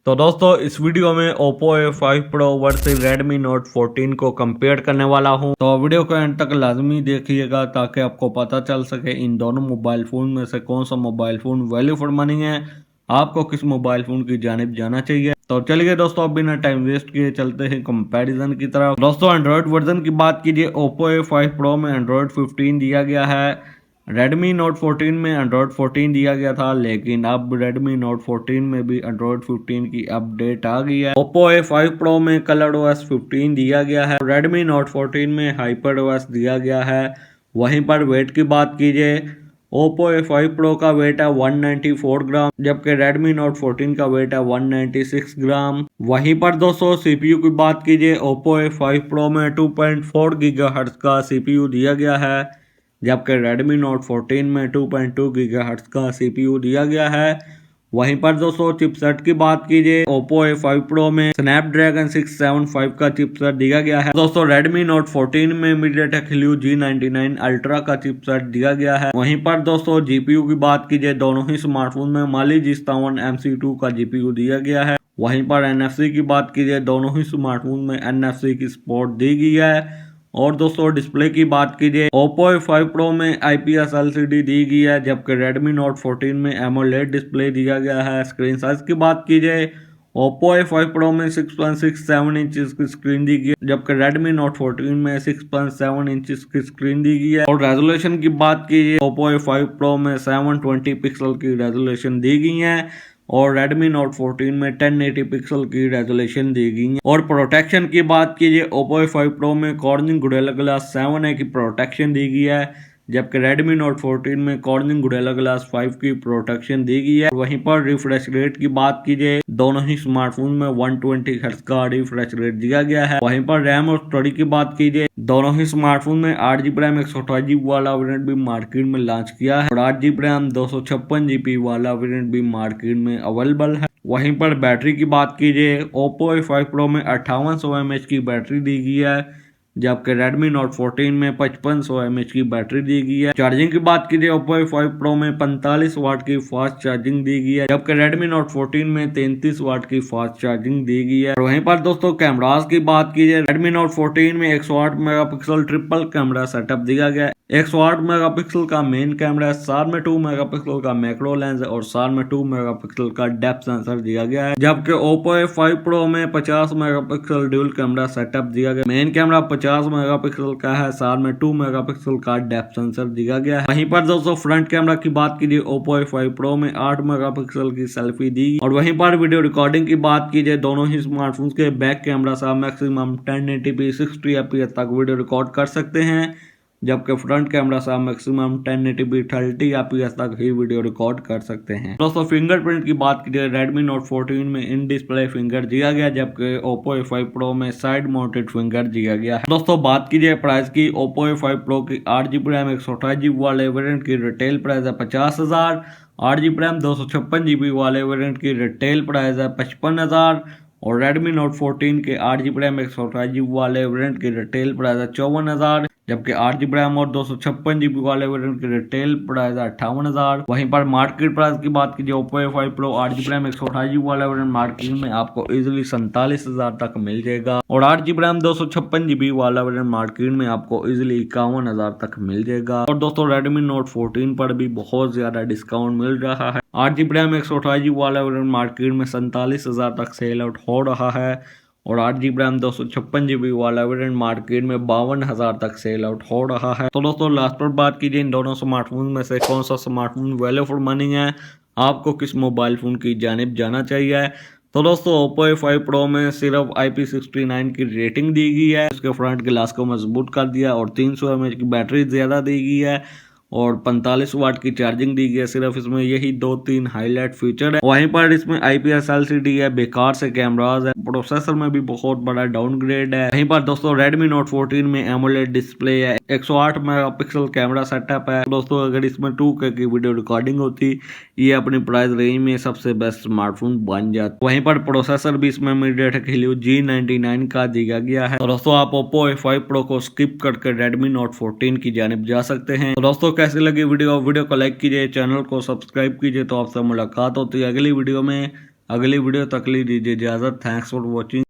तो दोस्तों इस वीडियो में Oppo A5 Pro versus Redmi Note 14 को कंपेयर करने वाला हूं। तो वीडियो को एंड तक लाजमी देखिएगा ताकि आपको पता चल सके इन दोनों मोबाइल फ़ोन में से कौन सा mobile phone value for money है, आपको किस मोबाइल फ़ोन की जानिब जाना चाहिए। तो चलिए दोस्तों अब बिना टाइम वेस्ट किए चलते हैं कंपैरिजन की तरफ। दोस्तों एंड्रॉयड वर्जन की बात कीजिए, Oppo A5 Pro में एंड्रॉयड 15 दिया गया है। Redmi Note 14 में एंड्रॉयड 14 दिया गया था, लेकिन अब Redmi Note 14 में भी एंड्रॉयड 15 की अपडेट आ गई है। Oppo A5 Pro में ColorOS 15 दिया गया है। Redmi Note 14 में HyperOS दिया गया है। वहीं पर वेट की बात कीजिए, Oppo A5 Pro का वेट है 194 ग्राम, जबकि Redmi Note 14 का वेट है 196 ग्राम। वहीं पर दोस्तों सीपीयू की बात कीजिए, Oppo A5 Pro में 2.4 गीगाहर्ट्ज का सीपीयू दिया गया है, जबकि Redmi Note 14 में 2.2 गीगाहर्ट्ज का सीपीयू दिया गया है। वहीं पर दोस्तों चिपसेट की बात कीजिए, Oppo A5 Pro में Snapdragon 675 का चिपसेट दिया गया है। दोस्तों Redmi Note 14 में MediaTek Helio G99 Ultra का चिपसेट दिया गया है। वहीं पर दोस्तों जीपीयू की बात कीजिए, दोनों ही स्मार्टफोन में Mali G57 MC2 का जीपीयू दिया गया है। वहीं पर NFC की बात कीजिए, दोनों ही स्मार्टफोन में NFC की सपोर्ट दी गई है। और दोस्तों डिस्प्ले की बात कीजिए, Oppo A5 Pro में IPS LCD दी गई है, जबकि Redmi Note 14 में AMOLED डिस्प्ले दिया गया है। स्क्रीन साइज की बात कीजिए, Oppo A5 Pro में 6.67 इंचेस की स्क्रीन दी गई है, जबकि Redmi Note 14 में 6.7 इंचेस की स्क्रीन दी गई है। और रेजोल्यूशन की बात कीजिए, Oppo A5 Pro में 720 पिक्सल की रेजोल्यूशन दी गई है और Redmi Note 14 में 1080 पिक्सल की रेजोल्यूशन दी गई है। और प्रोटेक्शन की बात कीजिए, Oppo A5 Pro में Corning Gorilla Glass 7A की प्रोटेक्शन दी गई है, जबकि Redmi Note 14 में Corning Gorilla Glass 5 की प्रोटेक्शन दी गई है। वहीं पर रिफ्रेश रेट की बात कीजिए, दोनों ही स्मार्टफोन में 120 हर्ट्ज का रिफ्रेश रेट दिया गया है। वहीं पर रैम और स्टोरेज की बात कीजिए, दोनों ही स्मार्टफोन में 8GB रैम 128GB वाला वेरिएंट भी मार्केट में लॉन्च किया है और 8GB रैम 256GB वाला वेरिएंट भी मार्केट में अवेलेबल है। वहीं पर बैटरी की बात कीजिए, Oppo A5 Pro में 5800 mAh की बैटरी दी गई है, जबकि Redmi Note 14 में 5500 mAh की बैटरी दी गई है। चार्जिंग की बात कीजिए, Oppo A5 Pro में 45 वाट की फास्ट चार्जिंग दी गई है, जबकि Redmi Note 14 में 33 वाट की फास्ट चार्जिंग दी गई है। और वहीं पर दोस्तों कैमरास की बात कीजिए, Redmi Note 14 में 108 मेगापिक्सल ट्रिपल कैमरा सेटअप दिया गया है। 108 मेगापिक्सल का मेन कैमरा है, साथ में 2 मेगापिक्सल का मैक्रो लेंस है और साथ में 2 मेगापिक्सल का डेप्थ सेंसर दिया गया है, जबकि Oppo A5 Pro में 50 मेगापिक्सल ड्यूल कैमरा सेटअप दिया गया। मेन कैमरा 50 मेगापिक्सल का है, साथ में 2 मेगापिक्सल का डेप्थ सेंसर दिया गया है। वहीं पर दोस्तों फ्रंट कैमरा की बात कीजिए, Oppo A5 Pro में 8 मेगापिक्सल की सेल्फी दी। और वहीं पर वीडियो रिकॉर्डिंग की बात कीजिए, दोनों ही स्मार्टफोन के बैक कैमरा से मैक्सिमम 1080p 60 fps तक वीडियो रिकॉर्ड कर सकते हैं, जबकि फ्रंट कैमरा से मैक्सिमम 1080p 30 fps तक ही वीडियो रिकॉर्ड कर सकते हैं। दोस्तों फिंगरप्रिंट की बात कीजिए, Redmi Note 14 में इन डिस्प्ले फिंगर दिया गया, जबकि Oppo A5 Pro में साइड माउंटेड फिंगर दिया गया है। दोस्तों बात कीजिए प्राइस की, Oppo A5 Pro की 8GB रैम 128GB वाले वेरिएंट की रिटेल प्राइस है 50,000, 8GB रैम 256GB वाले वेरिएंट की रिटेल प्राइस है 55,000 और Redmi Note 14 के 8GB रैम 128GB वाले वेरिएंट की रिटेल प्राइस है 54,000, जबकि 8GB रैम और 256GB वाले वेरिएंट की रिटेल प्राइस है 58,000। वहीं पर मार्केट प्राइस की बात कीजिए, Oppo A5 Pro 8GB RAM 128GB वाला वेरिएंट मार्केट में आपको इजीली 47,000 तक मिल जाएगा और 8GB रैम 256GB वाला वेरिएंट मार्केट में आपको इजीली 51,000 तक मिल जाएगा। और दोस्तों Redmi Note 14 पर भी बहुत ज्यादा डिस्काउंट मिल रहा है। 8GB रैम 128GB वाला वेरिएंट मार्केट में 47,000 तक सेल आउट हो रहा है और 8GB रैम 256GB वाला वेरिएंट मार्केट में 52,000 तक सेल आउट हो रहा है। तो दोस्तों लास्ट पर बात कीजिए, इन दोनों स्मार्टफोन में से कौन सा स्मार्टफोन वैल्यू फॉर मनी है, आपको किस मोबाइल फोन की जानिब जाना चाहिए। तो दोस्तों Oppo A5 Pro में सिर्फ IP69 की रेटिंग दी गई है, उसके फ्रंट ग्लास को मजबूत कर दिया और 300 mAh की बैटरी ज्यादा दी गई है और 45 वाट की चार्जिंग दी गई है। सिर्फ इसमें यही 2-3 हाईलाइट फीचर है। वहीं पर इसमें IPS LCD है, बेकार से कैमरास है, प्रोसेसर में भी बहुत बड़ा डाउनग्रेड है। वहीं पर दोस्तों Redmi Note 14 में AMOLED डिस्प्ले है, 108 मेगापिक्सल कैमरा सेटअप है। दोस्तों अगर इसमें 2K की वीडियो रिकॉर्डिंग होती, ये अपनी प्राइस रेंज में सबसे बेस्ट स्मार्टफोन बन जाता। वहीं पर प्रोसेसर भी इसमें MediaTek Helio G99 का दिया गया है। तो दोस्तों आप Oppo A5 Pro को स्किप करके Redmi Note 14 की जानिब जा सकते हैं। तो दोस्तों कैसी लगी वीडियो को लाइक कीजिए, चैनल को सब्सक्राइब कीजिए। तो आपसे मुलाकात होती है अगली वीडियो में। अगली वीडियो तक ली दीजिए इजाजत। Thanks for watching.